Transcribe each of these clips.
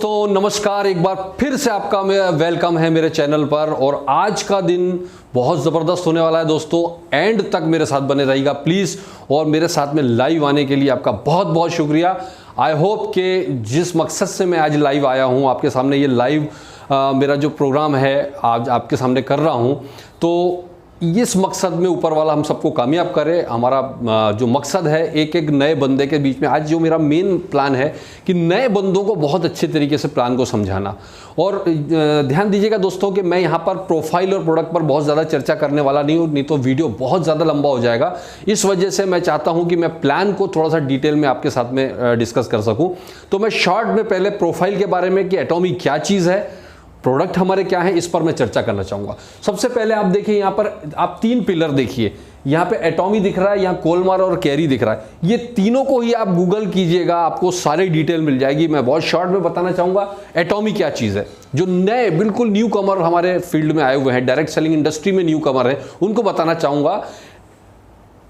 दोस्तों नमस्कार, एक बार फिर से आपका वेलकम है मेरे चैनल पर। और आज का दिन बहुत ज़बरदस्त होने वाला है दोस्तों, एंड तक मेरे साथ बने रहिएगा प्लीज़। और मेरे साथ में लाइव आने के लिए आपका बहुत बहुत शुक्रिया। आई होप कि जिस मकसद से मैं आज लाइव आया हूँ, आपके सामने ये लाइव मेरा जो प्रोग्राम है आज आपके सामने कर रहा हूँ, तो इस मकसद में ऊपर वाला हम सबको कामयाब करे। हमारा जो मकसद है एक एक नए बंदे के बीच में, आज जो मेरा मेन प्लान है कि नए बंदों को बहुत अच्छे तरीके से प्लान को समझाना। और ध्यान दीजिएगा दोस्तों कि मैं यहाँ पर प्रोफाइल और प्रोडक्ट पर बहुत ज़्यादा चर्चा करने वाला नहीं हूँ, नहीं तो वीडियो बहुत ज़्यादा लंबा हो जाएगा। इस वजह से मैं चाहता हूँ कि मैं प्लान को थोड़ा सा डिटेल में आपके साथ में डिस्कस कर सकूँ। तो मैं शॉर्ट में पहले प्रोफाइल के बारे में कि एटॉमी क्या चीज़ है, प्रोडक्ट हमारे क्या है, इस पर मैं चर्चा करना चाहूँगा। सबसे पहले आप देखिए, यहाँ पर आप तीन पिलर देखिए, यहाँ पे एटॉमी दिख रहा है, यहाँ कोलमार और कैरी दिख रहा है। ये तीनों को ही आप गूगल कीजिएगा, आपको सारी डिटेल मिल जाएगी। मैं बहुत शॉर्ट में बताना चाहूँगा एटॉमी क्या चीज़ है। जो नए बिल्कुल न्यू कमर हमारे फील्ड में आए हुए हैं, डायरेक्ट सेलिंग इंडस्ट्री में न्यू कमर है, उनको बताना चाहूँगा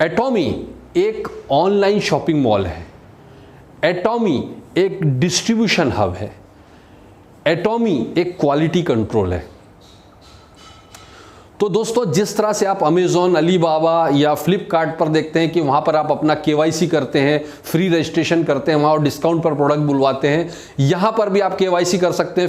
एटॉमी एक ऑनलाइन शॉपिंग मॉल है, एटॉमी एक डिस्ट्रीब्यूशन हब है, एटॉमी एक क्वालिटी कंट्रोल है। तो दोस्तों जिस तरह से आप अमेज़ॉन, अलीबाबा या फ्लिपकार्ट पर देखते हैं कि वहाँ पर आप अपना केवाईसी करते हैं, फ्री रजिस्ट्रेशन करते हैं, वहाँ और डिस्काउंट पर प्रोडक्ट बुलवाते हैं, यहाँ पर भी आप केवाईसी कर सकते हैं,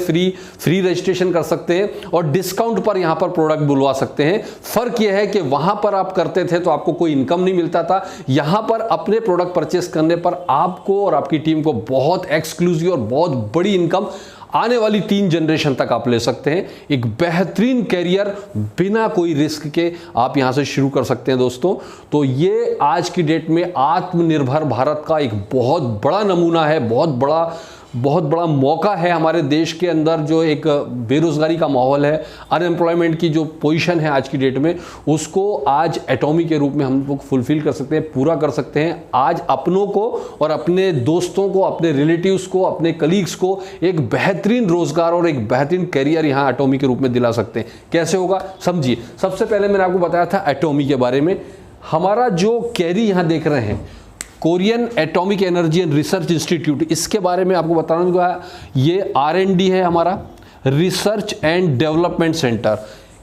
फ्री रजिस्ट्रेशन कर सकते हैं और डिस्काउंट पर यहाँ पर प्रोडक्ट बुलवा सकते हैं। फ़र्क यह है कि वहाँ पर आप करते थे तो आपको कोई इनकम नहीं मिलता था, यहाँ पर अपने प्रोडक्ट परचेस करने पर आपको और आपकी टीम को बहुत एक्सक्लूसिव और बहुत बड़ी इनकम आने वाली 3 जनरेशन तक आप ले सकते हैं। एक बेहतरीन कैरियर बिना कोई रिस्क के आप यहां से शुरू कर सकते हैं दोस्तों। तो ये आज की डेट में आत्मनिर्भर भारत का एक बहुत बड़ा नमूना है, बहुत बड़ा मौका है हमारे देश के अंदर। जो एक बेरोजगारी का माहौल है, अनएम्प्लॉयमेंट की जो पोजीशन है आज की डेट में, उसको आज एटॉमी के रूप में हम लोग फुलफिल कर सकते हैं, पूरा कर सकते हैं। आज अपनों को और अपने दोस्तों को, अपने रिलेटिव्स को, अपने कलीग्स को एक बेहतरीन रोजगार और एक बेहतरीन कैरियर यहाँ एटॉमी के रूप में दिला सकते हैं। कैसे होगा समझिए। सबसे पहले मैंने आपको बताया था एटॉमी के बारे में। हमारा जो कैरी यहाँ देख रहे हैं, Korean atomic energy and research institute, इसके बारे में आपको बताना है। ये R&D है हमारा, research and development centre.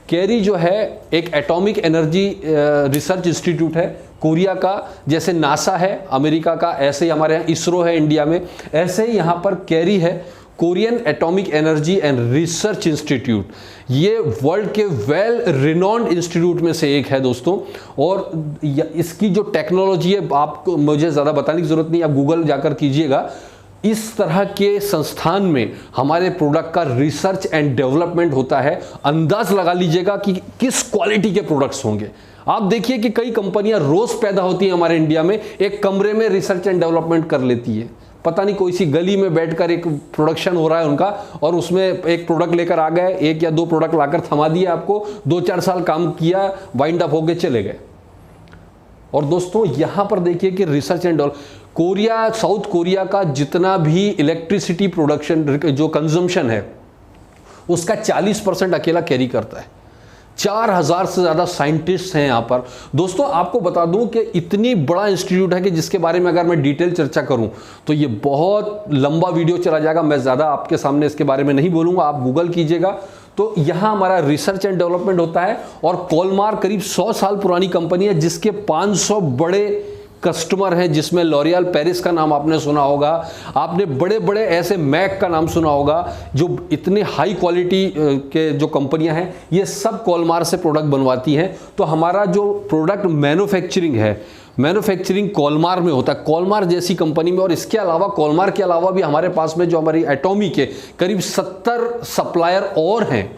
Carry जो है एक एटॉमिक एनर्जी रिसर्च इंस्टीट्यूट है कोरिया का। जैसे नासा है अमेरिका का, ऐसे ही हमारे यहाँ इसरो है इंडिया में, ऐसे ही यहाँ पर कैरी है, Korean atomic energy and research institute. ये वर्ल्ड के वेल रिनॉन्ड इंस्टीट्यूट में से एक है दोस्तों। और इसकी जो टेक्नोलॉजी है, आपको मुझे ज़्यादा बताने की ज़रूरत नहीं, आप गूगल जाकर कीजिएगा। इस तरह के संस्थान में हमारे प्रोडक्ट का रिसर्च एंड डेवलपमेंट होता है। अंदाज लगा लीजिएगा कि किस क्वालिटी के प्रोडक्ट्स होंगे। आप देखिए कि कई कंपनियां रोज़ पैदा होती हैं हमारे इंडिया में, एक कमरे में रिसर्च एंड डेवलपमेंट कर लेती है। पता नहीं कोई सी गली में बैठकर एक प्रोडक्शन हो रहा है उनका, और उसमें एक प्रोडक्ट लेकर आ गए, 1 या 2 प्रोडक्ट लाकर थमा दिया आपको, 2-4 साल काम किया, वाइंड अप होके चले गए। और दोस्तों यहां पर देखिए कि research and development, south Korea का जितना भी इलेक्ट्रिसिटी प्रोडक्शन जो कंजम्पशन है, उसका 40% अकेला कैरी करता है। 4000 से ज़्यादा साइंटिस्ट हैं यहाँ पर दोस्तों। आपको बता दूं कि इतनी बड़ा इंस्टीट्यूट है कि जिसके बारे में अगर मैं डिटेल चर्चा करूं तो ये बहुत लंबा वीडियो चला जाएगा। मैं ज़्यादा आपके सामने इसके बारे में नहीं बोलूँगा, आप गूगल कीजिएगा। तो यहाँ हमारा रिसर्च एंड डेवलपमेंट होता है। और कोलमार करीब 100 साल पुरानी कंपनी है, जिसके 500 बड़े कस्टमर हैं, जिसमें लॉरियल पेरिस का नाम आपने सुना होगा, आपने बड़े बड़े ऐसे मैक का नाम सुना होगा। जो इतने हाई क्वालिटी के जो कंपनियां हैं, ये सब कोलमार से प्रोडक्ट बनवाती हैं। तो हमारा जो प्रोडक्ट मैन्युफैक्चरिंग है, मैन्युफैक्चरिंग कोलमार में होता है, कोलमार जैसी कंपनी में। और इसके अलावा, कोलमार के अलावा भी हमारे पास में जो हमारी एटॉमी के करीब 70 सप्लायर और हैं।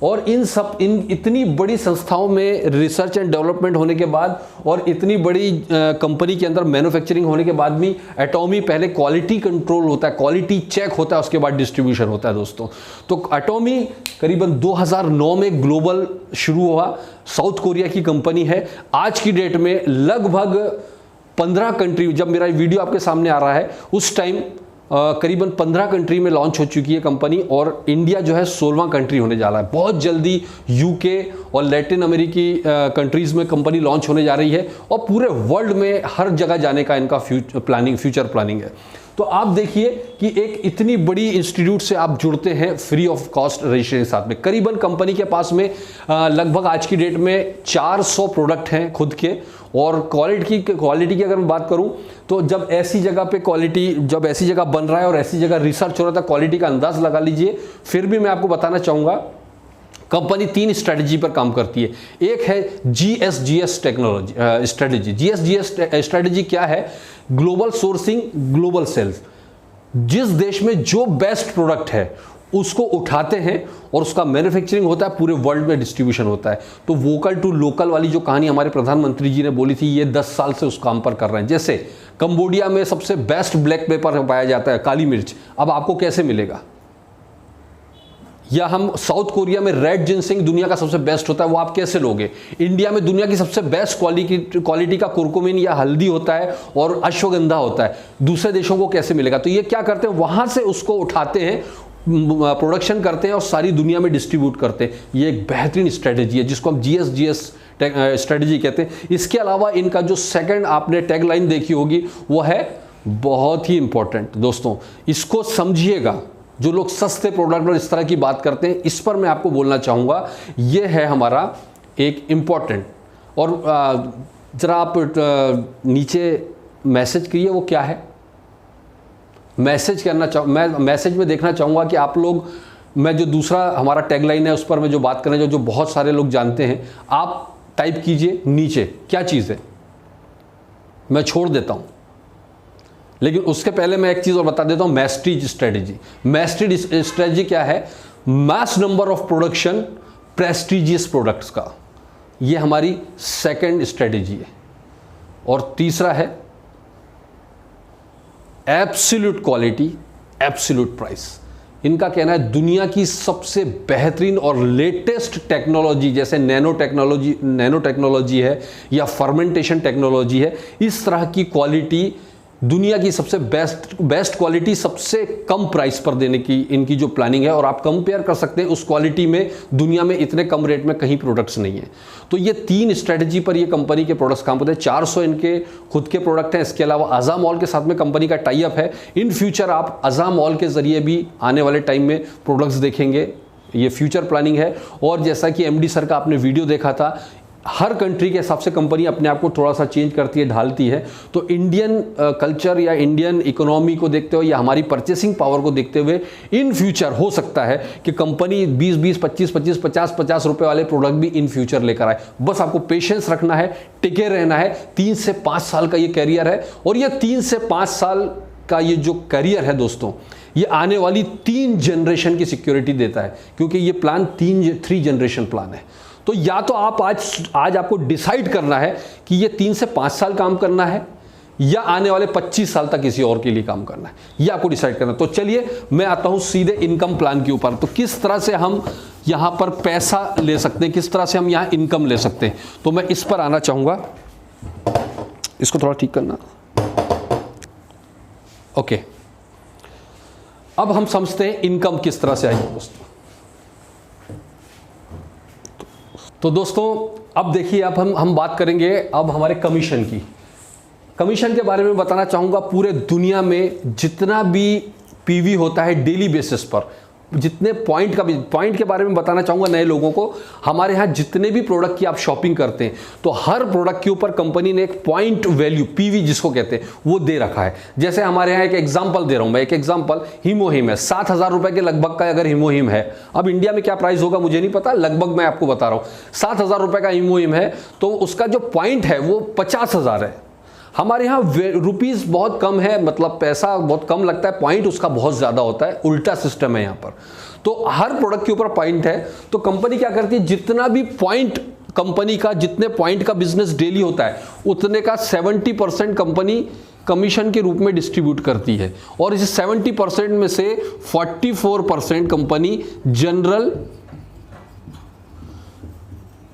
और इन इतनी बड़ी संस्थाओं में रिसर्च एंड डेवलपमेंट होने के बाद और इतनी बड़ी कंपनी के अंदर मैन्युफैक्चरिंग होने के बाद भी एटॉमी पहले क्वालिटी कंट्रोल होता है, क्वालिटी चेक होता है, उसके बाद डिस्ट्रीब्यूशन होता है दोस्तों। तो एटॉमी करीबन 2009 में ग्लोबल शुरू हुआ, साउथ कोरिया की कंपनी है। आज की डेट में लगभग 15 कंट्री, जब मेरा वीडियो आपके सामने आ रहा है उस टाइम करीबन 15 कंट्री में लॉन्च हो चुकी है कंपनी। और इंडिया जो है 16वां कंट्री होने जा रहा है। बहुत जल्दी यूके और लैटिन अमेरिकी कंट्रीज़ में कंपनी लॉन्च होने जा रही है। और पूरे वर्ल्ड में हर जगह जाने का इनका फ्यूचर प्लानिंग है। तो आप देखिए कि एक इतनी बड़ी इंस्टीट्यूट से आप जुड़ते हैं फ्री ऑफ कॉस्ट रजिस्ट्रेशन के साथ में। करीबन कंपनी के पास में लगभग आज की डेट में 400 प्रोडक्ट हैं खुद के। और क्वालिटी की अगर मैं बात करूं तो जब ऐसी जगह बन रहा है और ऐसी जगह रिसर्च हो रहा था, क्वालिटी का अंदाज लगा लीजिए। फिर भी मैं आपको बताना चाहूंगा, कंपनी 3 स्ट्रेटजी पर काम करती है। एक है GSGS technology strategy. GSGS strategy क्या है? Global sourcing, global sales. जिस देश में जो बेस्ट प्रोडक्ट है उसको उठाते हैं और उसका मैन्युफैक्चरिंग होता है, पूरे वर्ल्ड में डिस्ट्रीब्यूशन होता है। तो वोकल टू लोकल वाली जो कहानी हमारे प्रधानमंत्री जी ने बोली थी, ये 10 साल से उस काम पर कर रहे हैं। जैसे कंबोडिया में सबसे बेस्ट ब्लैक पेपर पाया जाता है, काली मिर्च, अब आपको कैसे मिलेगा? या हम साउथ कोरिया में रेड जिनसिंग दुनिया का सबसे बेस्ट होता है, वो आप कैसे लोगे? इंडिया में दुनिया की सबसे बेस्ट क्वालिटी का कुरकुमिन या हल्दी होता है और अश्वगंधा होता है, दूसरे देशों को कैसे मिलेगा? तो ये क्या करते हैं, वहां से उसको उठाते हैं, प्रोडक्शन करते हैं और सारी दुनिया में डिस्ट्रीब्यूट करते हैं। ये एक बेहतरीन स्ट्रेटेजी है जिसको हम GSGS स्ट्रेटेजी कहते हैं। इसके अलावा इनका जो सेकंड आपने टैगलाइन देखी होगी वो है बहुत ही इंपॉर्टेंट। दोस्तों इसको समझिएगा, जो लोग सस्ते प्रोडक्ट और इस तरह की बात करते हैं, इस पर मैं आपको बोलना चाहूँगा, ये है हमारा एक इम्पॉर्टेंट। और ज़रा आप नीचे मैसेज करिए, वो क्या है? मैसेज करना मैं मैसेज में देखना चाहूँगा कि आप लोग, मैं जो दूसरा हमारा टैगलाइन है उस पर मैं जो बात कर रहे हैं, जो बहुत सारे लोग जानते हैं, आप टाइप कीजिए नीचे क्या चीज़ है, मैं छोड़ देता हूँ। लेकिन उसके पहले मैं एक चीज़ और बता देता हूँ, मैस्ट्रीज स्ट्रेटेजी। मैस्ट्रीज स्ट्रेटेजी क्या है? Mass number of production prestigious products का, ये हमारी सेकंड स्ट्रेटेजी है। और तीसरा है एब्सोल्यूट क्वालिटी, एब्सोल्यूट प्राइस। इनका कहना है दुनिया की सबसे बेहतरीन और लेटेस्ट टेक्नोलॉजी, जैसे नैनो टेक्नोलॉजी है या फर्मेंटेशन टेक्नोलॉजी है, इस तरह की क्वालिटी, दुनिया की सबसे बेस्ट क्वालिटी सबसे कम प्राइस पर देने की इनकी जो प्लानिंग है। और आप कंपेयर कर सकते हैं उस क्वालिटी में, दुनिया में इतने कम रेट में कहीं प्रोडक्ट्स नहीं है। तो ये 3 स्ट्रेटजी पर ये कंपनी के प्रोडक्ट्स काम होते हैं। 400 इनके खुद के प्रोडक्ट हैं। इसके अलावा अज़ा मॉल के साथ में कंपनी का टाई अप है। इन फ्यूचर आप अज़ा मॉल के जरिए भी आने वाले टाइम में प्रोडक्ट्स देखेंगे, ये फ्यूचर प्लानिंग है। और जैसा कि MD सर का आपने वीडियो देखा था, हर कंट्री के हिसाब से कंपनी अपने आप को थोड़ा सा चेंज करती है, ढालती है। तो इंडियन कल्चर या इंडियन इकोनॉमी को देखते हुए या हमारी परचेसिंग पावर को देखते हुए इन फ्यूचर हो सकता है कि कंपनी 20-20, 25-25, 50-50 रुपए वाले प्रोडक्ट भी इन फ्यूचर लेकर आए। बस आपको पेशेंस रखना है, टिके रहना है। 3 से 5 साल का ये कैरियर है और ये 3 से 5 साल का ये जो कैरियर है दोस्तों, ये आने वाली 3 जनरेशन की सिक्योरिटी देता है, क्योंकि ये प्लान 3 जनरेशन प्लान है। तो या तो आप आज आपको डिसाइड करना है कि ये 3 से 5 साल काम करना है या आने वाले 25 साल तक किसी और के लिए काम करना है, ये आपको डिसाइड करना है। तो चलिए मैं आता हूं सीधे इनकम प्लान के ऊपर। तो किस तरह से हम यहां पर पैसा ले सकते हैं, किस तरह से हम यहां इनकम ले सकते हैं, तो मैं इस पर आना चाहूंगा। इसको थोड़ा ठीक करना। ओके, अब हम समझते हैं इनकम किस तरह से आएगी दोस्तों। तो दोस्तों अब देखिए, अब हम बात करेंगे अब हमारे कमीशन की। कमीशन के बारे में बताना चाहूँगा। पूरे दुनिया में जितना भी पीवी होता है डेली बेसिस पर, जितने पॉइंट के बारे में बताना चाहूँगा नए लोगों को। हमारे यहाँ जितने भी प्रोडक्ट की आप शॉपिंग करते हैं, तो हर प्रोडक्ट के ऊपर कंपनी ने एक पॉइंट वैल्यू, पीवी जिसको कहते हैं, वो दे रखा है। जैसे हमारे यहाँ एक एग्जांपल दे रहा हूँ मैं, एक एग्जांपल हीमोहिम है। 7,000 रुपए के लगभग का अगर हीमोहिम है, अब इंडिया में क्या प्राइस होगा मुझे नहीं पता, लगभग मैं आपको बता रहा हूँ 7,000 रुपए का हीमोहिम है, तो उसका जो पॉइंट है वो 50,000 है। हमारे यहाँ रुपीस बहुत कम है, मतलब पैसा बहुत कम लगता है, पॉइंट उसका बहुत ज्यादा होता है। उल्टा सिस्टम है यहाँ पर। तो हर प्रोडक्ट के ऊपर पॉइंट है। तो कंपनी क्या करती है, जितना भी पॉइंट कंपनी का, जितने पॉइंट का बिजनेस डेली होता है, उतने का 70% कंपनी कमीशन के रूप में डिस्ट्रीब्यूट करती है। और इस 70% में से 44% कंपनी जनरल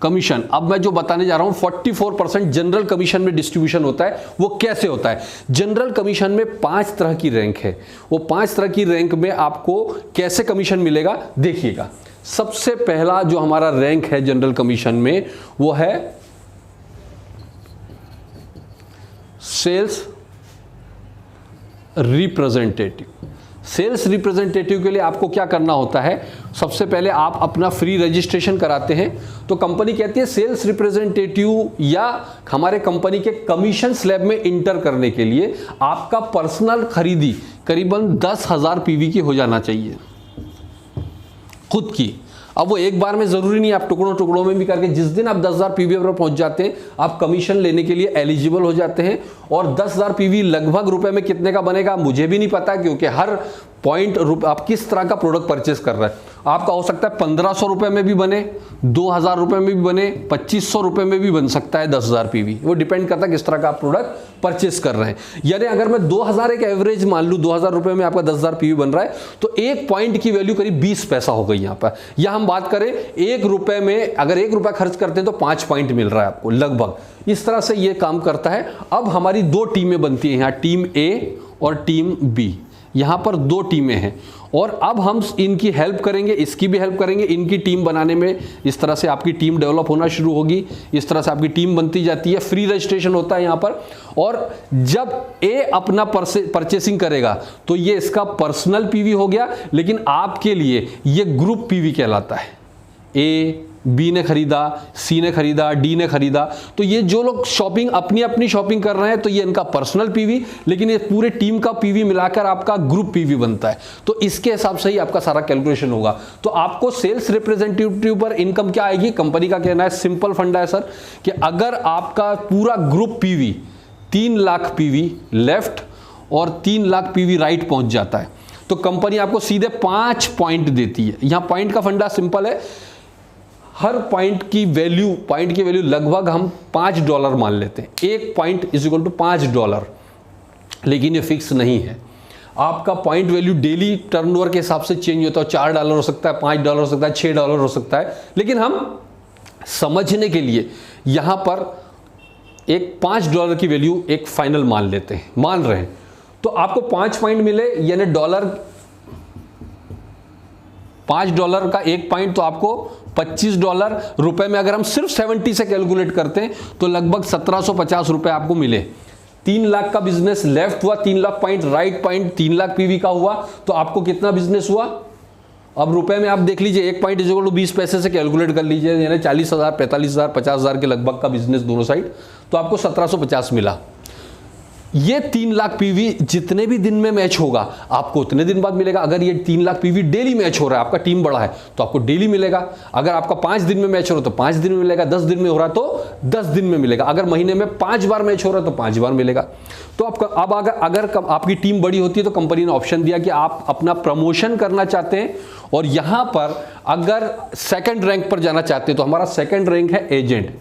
कमीशन, अब मैं जो बताने जा रहा हूं 44% जनरल कमीशन में डिस्ट्रीब्यूशन होता है। वो कैसे होता है? जनरल कमीशन में 5 तरह की रैंक है। वो 5 तरह की रैंक में आपको कैसे कमीशन मिलेगा देखिएगा। सबसे पहला जो हमारा रैंक है जनरल कमीशन में, वो है सेल्स रिप्रेजेंटेटिव। सेल्स रिप्रेजेंटेटिव के लिए आपको क्या करना होता है, सबसे पहले आप अपना फ्री रजिस्ट्रेशन कराते हैं। तो कंपनी कहती है सेल्स रिप्रेजेंटेटिव या हमारे कंपनी के कमीशन स्लैब में इंटर करने के लिए आपका पर्सनल खरीदी करीबन 10,000 पीवी की हो जाना चाहिए खुद की। अब वो एक बार में जरूरी नहीं, आप टुकड़ों टुकड़ों में भी करके जिस दिन आप 10,000 पीवी पर पहुंच जाते हैं आप कमीशन लेने के लिए एलिजिबल हो जाते हैं। और 10,000 पीवी लगभग रुपए में कितने का बनेगा मुझे भी नहीं पता, क्योंकि हर पॉइंट आप किस तरह का प्रोडक्ट परचेस कर रहे हैं। आपका हो सकता है 1,500 रुपए में भी बने, 2,000 रुपए में भी बने, 2,500 रुपए में भी बन सकता है 10,000 पीवी। वो डिपेंड करता है किस तरह का आप प्रोडक्ट परचेस कर रहे हैं। यानी अगर मैं 2,000 एक एवरेज मान लूँ, 2,000 रुपए में आपका 10,000 पीवी बन रहा है, तो एक पॉइंट की वैल्यू करीब 20 पैसा हो गई यहाँ पर। या हम बात करें 1 रुपए में, अगर 1 रुपया खर्च करते हैं तो 5 पॉइंट मिल रहा है आपको लगभग। इस तरह से ये काम करता है। अब हमारी 2 टीमें बनती हैं यहाँ, टीम ए और टीम बी। यहाँ पर 2 टीमें हैं और अब हम इनकी हेल्प करेंगे, इसकी भी हेल्प करेंगे इनकी टीम बनाने में। इस तरह से आपकी टीम डेवलप होना शुरू होगी, इस तरह से आपकी टीम बनती जाती है। फ्री रजिस्ट्रेशन होता है यहाँ पर। और जब ए अपना परचेसिंग करेगा तो ये इसका पर्सनल पीवी हो गया, लेकिन आपके लिए ये ग्रुप पीवी कहलाता है। ए बी ने खरीदा, सी ने खरीदा, डी ने खरीदा, तो ये जो लोग शॉपिंग अपनी अपनी शॉपिंग कर रहे हैं तो ये इनका पर्सनल पीवी, लेकिन ये पूरे टीम का पीवी मिलाकर आपका ग्रुप पीवी बनता है। तो इसके हिसाब से ही आपका सारा कैलकुलेशन होगा। तो आपको सेल्स रिप्रेजेंटेटिव पर इनकम क्या आएगी, कंपनी का कहना है सिंपल फंडा है सर, कि अगर आपका पूरा group PV 3 lakh PV left और 3 लाख पीवी राइट पहुंच जाता है तो कंपनी आपको सीधे 5 पॉइंट देती है। यहां पॉइंट का फंडा सिंपल है, हर पॉइंट की वैल्यू लगभग हम $5 मान लेते हैं। 1 पॉइंट इज इक्वल टू $5, लेकिन ये फिक्स नहीं है। आपका पॉइंट वैल्यू डेली टर्नओवर के हिसाब से चेंज होता है। $4 हो सकता है, $5 हो सकता है, $6 हो सकता है, लेकिन हम समझने के लिए यहां पर एक $5 की वैल्यू एक फाइनल मान लेते हैं, मान रहे हैं। तो आपको 5 पॉइंट मिले, यानी $5 का 1 पॉइंट तो आपको $25 रुपए में। अगर हम सिर्फ 70 से कैलकुलेट करते हैं तो लगभग 1750 रुपए आपको मिले। 3 लाख का बिजनेस लेफ्ट हुआ, 3 lakh point right point 3 lakh PV का हुआ, तो आपको कितना बिजनेस हुआ। अब रुपए में आप देख लीजिए, 1 पॉइंट इज इक्वल टू 20 पैसे से कैलकुलेट कर लीजिए, यानी 40,000, 45,000, 50,000 के लगभग का बिजनेस दोनों साइड, तो आपको 1750 मिला। ये 3 लाख पीवी जितने भी दिन में मैच होगा आपको उतने दिन बाद मिलेगा। अगर ये 3 लाख पीवी डेली मैच हो रहा है, आपका टीम बड़ा है, तो आपको डेली मिलेगा। अगर आपका 5 दिन में मैच हो रहा है तो 5 दिन में मिलेगा, 10 दिन में हो रहा है तो 10 दिन में मिलेगा। अगर महीने में 5 बार मैच हो रहा है तो 5 बार मिलेगा। तो अब अगर आपकी टीम बड़ी होती है तो कंपनी ने ऑप्शन दिया कि आप अपना प्रमोशन करना चाहते हैं और यहां पर अगर सेकेंड रैंक पर जाना चाहते हैं तो हमारा सेकेंड रैंक है एजेंट।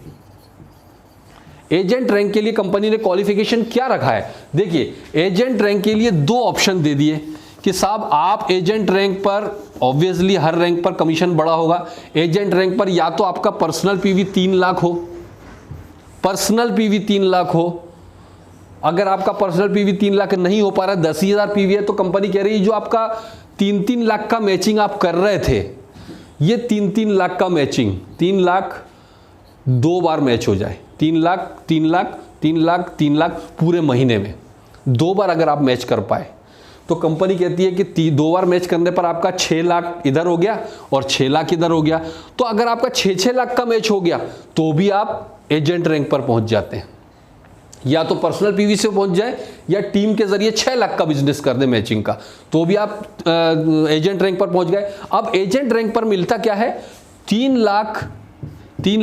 एजेंट रैंक के लिए कंपनी ने क्वालिफिकेशन क्या रखा है, देखिए एजेंट रैंक के लिए 2 ऑप्शन दे दिए कि साहब आप एजेंट रैंक पर, ऑब्वियसली हर रैंक पर कमीशन बड़ा होगा। एजेंट रैंक पर या तो आपका पर्सनल पीवी 3 लाख हो, पर्सनल पीवी 3 लाख हो। अगर आपका पर्सनल पीवी 3 लाख नहीं हो पा रहा, 10,000 पीवी है, तो कंपनी कह रही है जो आपका 3-3 लाख का मैचिंग आप कर रहे थे, ये 3-3 लाख का मैचिंग, 3 लाख 2 बार मैच हो जाए, 3 लाख 3 लाख 3 लाख 3 लाख पूरे महीने में 2 बार अगर आप मैच कर पाए तो कंपनी कहती है कि 2 बार मैच करने पर आपका 6 लाख इधर हो गया और 6 लाख इधर हो गया। तो अगर आपका 6-6 लाख का मैच हो गया तो भी आप एजेंट रैंक पर पहुंच जाते हैं। या तो पर्सनल पीवी से पहुंच जाए या टीम के जरिए 6 लाख का बिजनेस कर दे मैचिंग का, तो भी आप एजेंट रैंक पर पहुंच गए। अब एजेंट रैंक पर मिलता क्या है, 3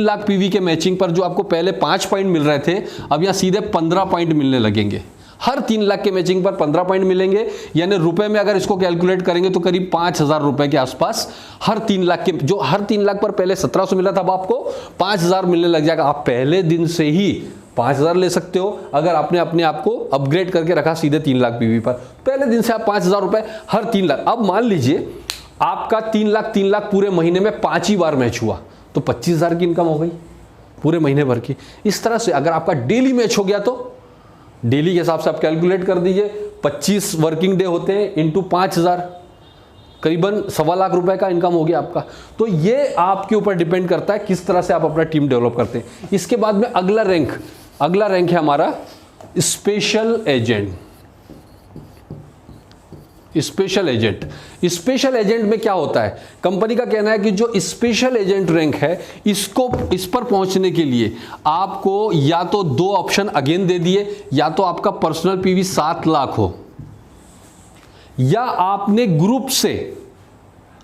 लाख पीवी के मैचिंग पर जो आपको पहले 5 पॉइंट मिल रहे थे, अब यहां सीधे 15 पॉइंट मिलने लगेंगे। हर 3 लाख के मैचिंग पर 15 पॉइंट मिलेंगे, यानी रुपए में अगर इसको कैलकुलेट करेंगे तो करीब 5,000 रुपए के आसपास हर 3 लाख के, जो हर 3 लाख पर पहले 1700 मिला था, अब आपको 5,000 मिलने लग जाएगा। आप पहले दिन से ही 5,000 ले सकते हो अगर आपने अपने आप को अपग्रेड करके रखा सीधे 3 लाख पीवी पर। पहले दिन से आप 5,000 रुपए हर 3 लाख। अब मान लीजिए आपका 3 लाख पूरे महीने में 5 ही बार मैच हुआ तो 25,000 की इनकम हो गई पूरे महीने भर की। इस तरह से अगर आपका डेली मैच हो गया तो डेली के हिसाब से आप कैलकुलेट कर दीजिए, 25 वर्किंग डे होते हैं इंटू 5,000, करीबन 1.25 लाख रुपए का इनकम हो गया आपका। तो ये आपके ऊपर डिपेंड करता है किस तरह से आप अपना टीम डेवलप करते हैं। इसके बाद में अगला रैंक है हमारा special agent. Special agent. Special agent में क्या होता है, कंपनी का कहना है कि जो स्पेशल एजेंट रैंक है इसको, इस पर पहुंचने के लिए आपको या तो दो ऑप्शन अगेन दे दिए, या तो आपका पर्सनल पीवी 7 लाख हो, या आपने ग्रुप से,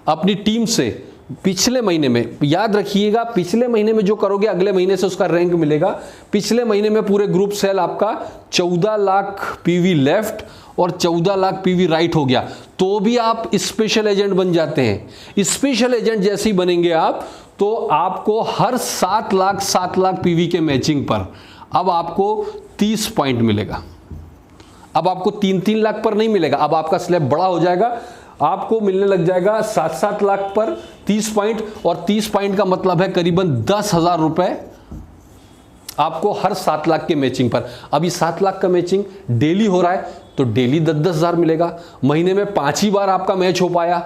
अपनी टीम से पिछले महीने में, याद रखिएगा पिछले महीने में जो करोगे अगले महीने से उसका रैंक मिलेगा। पिछले महीने में पूरे ग्रुप सेल आपका 14 लाख पीवी लेफ्ट और 14 लाख पीवी राइट हो गया, तो भी आप स्पेशल एजेंट बन जाते हैं। स्पेशल एजेंट जैसे ही बनेंगे आप, तो आपको हर 7 लाख पीवी के मैचिंग पर अब आपको 30 पॉइंट मिलेगा। अब आपको 3-3 लाख पर नहीं मिलेगा, अब आपका स्लैब बड़ा हो जाएगा, आपको मिलने लग जाएगा 7-7 लाख पर 30 पॉइंट, और 30 पॉइंट का मतलब है करीबन 10,000 रुपए आपको हर 7 लाख के मैचिंग पर। अभी 7 लाख का मैचिंग डेली हो रहा है तो डेली 10-10 हजार मिलेगा। महीने में 5 ही बार आपका मैच हो पाया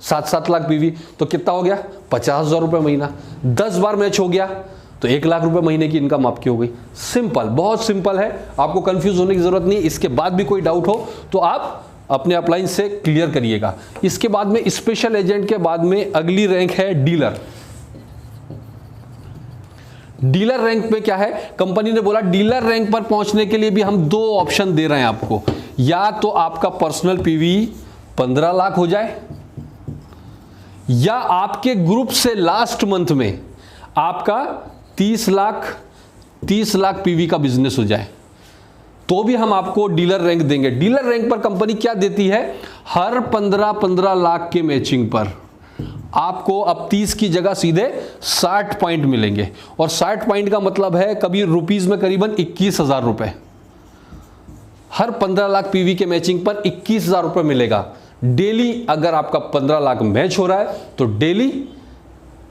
7-7 लाख पीवी, तो कितना हो गया 50,000 रुपए महीना। 10 बार मैच हो गया तो 1 लाख रुपए महीने की इनकम आपकी हो गई। सिंपल, बहुत सिंपल है, आपको कंफ्यूज होने की जरूरत नहीं। इसके बाद भी कोई डाउट हो तो आप अपने अपलाइन से क्लियर करिएगा। इसके बाद में स्पेशल एजेंट के बाद में अगली रैंक है डीलर। डीलर रैंक में क्या है, कंपनी ने बोला डीलर रैंक पर पहुंचने के लिए भी हम 2 ऑप्शन दे रहे हैं आपको, या तो आपका पर्सनल पीवी 15 लाख हो जाए, या आपके ग्रुप से लास्ट मंथ में आपका 30 लाख पीवी का बिजनेस हो जाए, तो भी हम आपको डीलर रैंक देंगे। डीलर रैंक पर कंपनी क्या देती है, हर 15-15 लाख के मैचिंग पर आपको अब 30 की जगह सीधे 60 पॉइंट मिलेंगे, और 60 पॉइंट का मतलब है कभी रुपीस में करीबन 21,000 रुपए। हर 15 लाख पीवी के मैचिंग पर 21,000 रुपए मिलेगा डेली। अगर आपका 15 लाख मैच हो रहा है तो डेली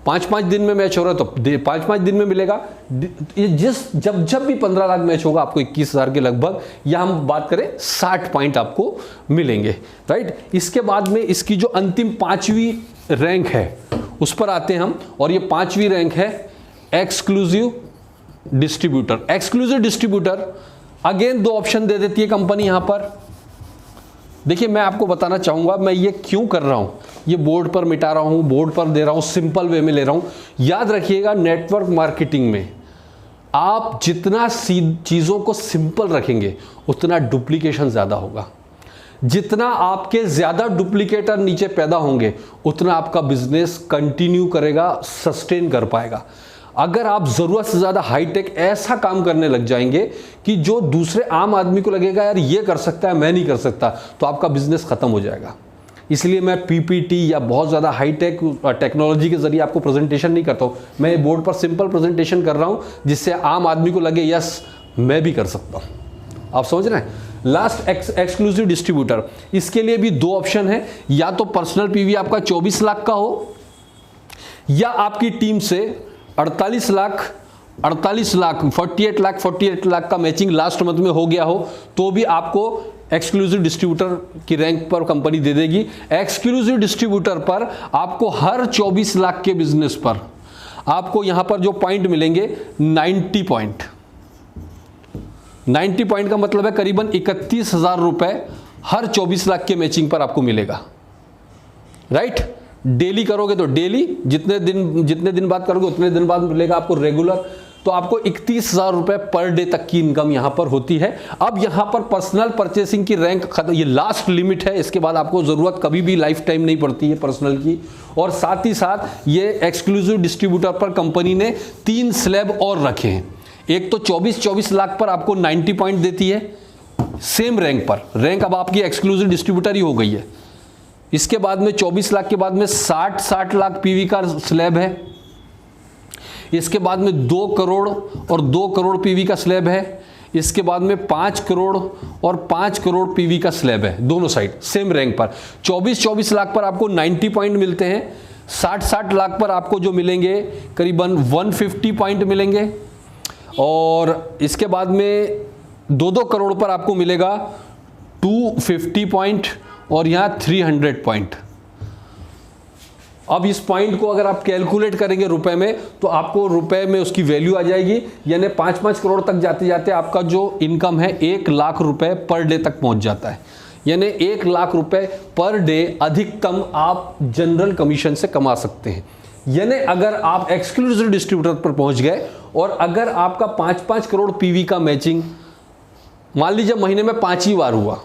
5-5 दिन में मैच हो रहा है तो 5-5 दिन में मिलेगा। जब भी 15 लाख मैच होगा आपको 21,000 के लगभग, या हम बात करें 60 पॉइंट आपको मिलेंगे, राइट। इसके बाद में इसकी जो अंतिम 5वीं रैंक है उस पर आते हैं हम, और ये 5वीं रैंक है exclusive distributor. Exclusive distributor again 2 option दे देती है कंपनी यहां पर। देखिए मैं आपको बताना चाहूंगा मैं ये क्यों कर रहा हूं, ये बोर्ड पर मिटा रहा हूं, बोर्ड पर दे रहा हूं, सिंपल वे में ले रहा हूं। याद रखिएगा नेटवर्क मार्केटिंग में आप जितना चीजों को सिंपल रखेंगे उतना डुप्लीकेशन ज्यादा होगा। जितना आपके ज्यादा डुप्लीकेटर नीचे पैदा होंगे उतना आपका बिजनेस कंटिन्यू करेगा, सस्टेन कर पाएगा। अगर आप जरूरत से ज्यादा हाईटेक ऐसा काम करने लग जाएंगे कि जो दूसरे आम आदमी को लगेगा यार ये कर सकता है मैं नहीं कर सकता, तो आपका बिजनेस खत्म हो जाएगा। इसलिए मैं पीपीटी या बहुत ज़्यादा हाईटेक टेक्नोलॉजी के जरिए आपको प्रेजेंटेशन नहीं करता हूँ। मैं बोर्ड पर सिंपल प्रेजेंटेशन कर रहा हूँ जिससे आम आदमी को लगे यस मैं भी कर सकता हूँ। आप समझ रहे हैं। लास्ट एक्सक्लूसिव डिस्ट्रीब्यूटर, इसके लिए भी 2 ऑप्शन है, या तो पर्सनल पीवी आपका 24 लाख का हो, या आपकी टीम से 48 लाख का मैचिंग लास्ट मंथ में हो गया हो, तो भी आपको एक्सक्लूसिव डिस्ट्रीब्यूटर की रैंक पर कंपनी दे देगी। एक्सक्लूसिव डिस्ट्रीब्यूटर पर आपको हर 24 लाख के बिजनेस पर आपको यहां पर जो पॉइंट मिलेंगे 90 पॉइंट। 90 पॉइंट का मतलब है करीबन 31,000 रुपए हर 24 लाख के मैचिंग पर आपको मिलेगा, राइट। डेली करोगे तो डेली, जितने दिन बाद करोगे उतने दिन बाद मिलेगा आपको रेगुलर। तो आपको 31,000 रुपए पर डे तक की इनकम यहां पर होती है। अब यहां पर पर्सनल परचेसिंग की रैंक खत्म, ये लास्ट लिमिट है, इसके बाद आपको जरूरत कभी भी लाइफ टाइम नहीं पड़ती है पर्सनल की। और साथ ही साथ ये एक्सक्लूसिव डिस्ट्रीब्यूटर पर कंपनी ने 3 स्लैब और रखे हैं। एक तो 24 लाख पर आपको 90 पॉइंट देती है सेम रैंक पर, रैंक अब आपकी एक्सक्लूसिव डिस्ट्रीब्यूटर ही हो गई है। इसके बाद में 24 लाख के बाद में 60 लाख पीवी का स्लैब है। इसके बाद में 2 करोड़ और 2 करोड़ पीवी का स्लैब है। इसके बाद में 5 करोड़ और 5 करोड़ पीवी का स्लैब है, दोनों साइड सेम रैंक पर। 24 लाख पर आपको 90 पॉइंट मिलते हैं। 60 लाख पर आपको जो मिलेंगे करीबन 150 पॉइंट मिलेंगे। और इसके बाद में 2 करोड़ पर आपको मिलेगा 250 पॉइंट और यहां 300 पॉइंट। अब इस पॉइंट को अगर आप कैलकुलेट करेंगे रुपए में तो आपको रुपए में उसकी वैल्यू आ जाएगी, यानी 5-5 करोड़ तक जाते जाते आपका जो इनकम है 1 लाख रुपए पर डे तक पहुंच जाता है। यानी 1 लाख रुपए पर डे अधिकतम आप जनरल कमीशन से कमा सकते हैं। यानी अगर आप एक्सक्लूसिव डिस्ट्रीब्यूटर पर पहुंच गए और अगर आपका 5-5 करोड़ पीवी का मैचिंग मान लीजिए महीने में 5 ही बार हुआ,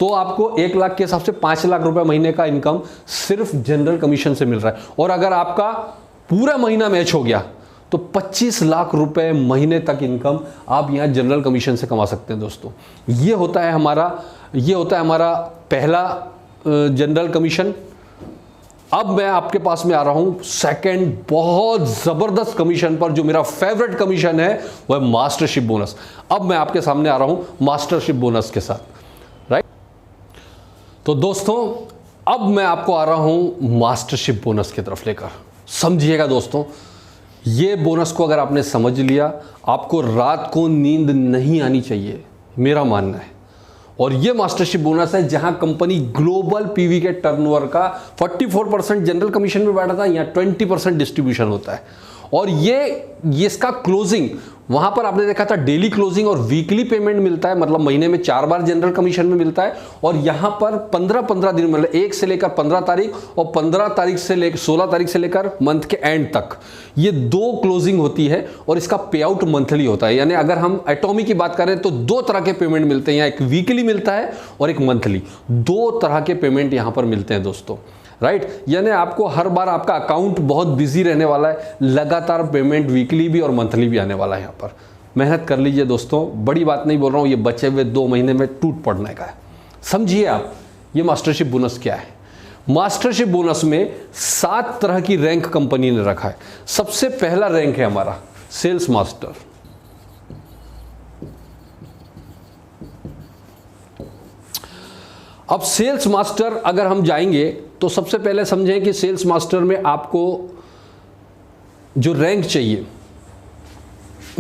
तो आपको 1 लाख के हिसाब से 5 लाख रुपए महीने का इनकम सिर्फ जनरल कमीशन से मिल रहा है। और अगर आपका पूरा महीना मैच हो गया तो 25 लाख रुपए महीने तक इनकम आप यहां जनरल कमीशन से कमा सकते हैं दोस्तों। ये होता है हमारा पहला जनरल कमीशन। अब मैं आपके पास में आ रहा हूं सेकंड बहुत जबरदस्त कमीशन पर, जो मेरा फेवरेट कमीशन है वह मास्टरशिप बोनस। अब मैं आपके सामने आ रहा हूं मास्टरशिप बोनस के साथ, राइट। तो दोस्तों अब मैं आपको आ रहा हूं मास्टरशिप बोनस की तरफ लेकर। समझिएगा दोस्तों, ये बोनस को अगर आपने समझ लिया, आपको रात को नींद नहीं आनी चाहिए, मेरा मानना है। और ये मास्टरशिप बोनस है जहां कंपनी ग्लोबल पीवी के टर्नओवर का 44% जनरल कमीशन में बैठा था, यहाँ 20% डिस्ट्रीब्यूशन होता है। और ये इसका क्लोजिंग वहां पर आपने देखा था डेली क्लोजिंग और वीकली पेमेंट मिलता है, मतलब महीने में 4 बार जनरल कमीशन में मिलता है। और यहां पर 15-15 दिन, मतलब 1 से लेकर 15 तारीख और 15 तारीख से लेकर 16 तारीख से लेकर मंथ के एंड तक ये 2 क्लोजिंग होती है। और इसका पे आउट मंथली होता है। यानी अगर हम एटॉमी की बात करें तो 2 तरह के पेमेंट मिलते हैं, यहाँ एक वीकली मिलता है और एक मंथली। 2 तरह के पेमेंट यहां पर मिलते हैं दोस्तों, राइट। यानी आपको हर बार आपका अकाउंट बहुत बिजी रहने वाला है, लगातार पेमेंट वीकली भी और मंथली भी आने वाला है। यहाँ पर मेहनत कर लीजिए दोस्तों, बड़ी बात नहीं बोल रहा हूँ, ये बचे हुए 2 महीने में टूट पड़ने का है। समझिए आप ये मास्टरशिप बोनस क्या है। मास्टरशिप बोनस में 7 तरह की रैंक कंपनी ने रखा है। सबसे पहला रैंक है हमारा सेल्स मास्टर। अब सेल्स मास्टर अगर हम जाएंगे तो सबसे पहले समझें कि सेल्स मास्टर में आपको जो रैंक चाहिए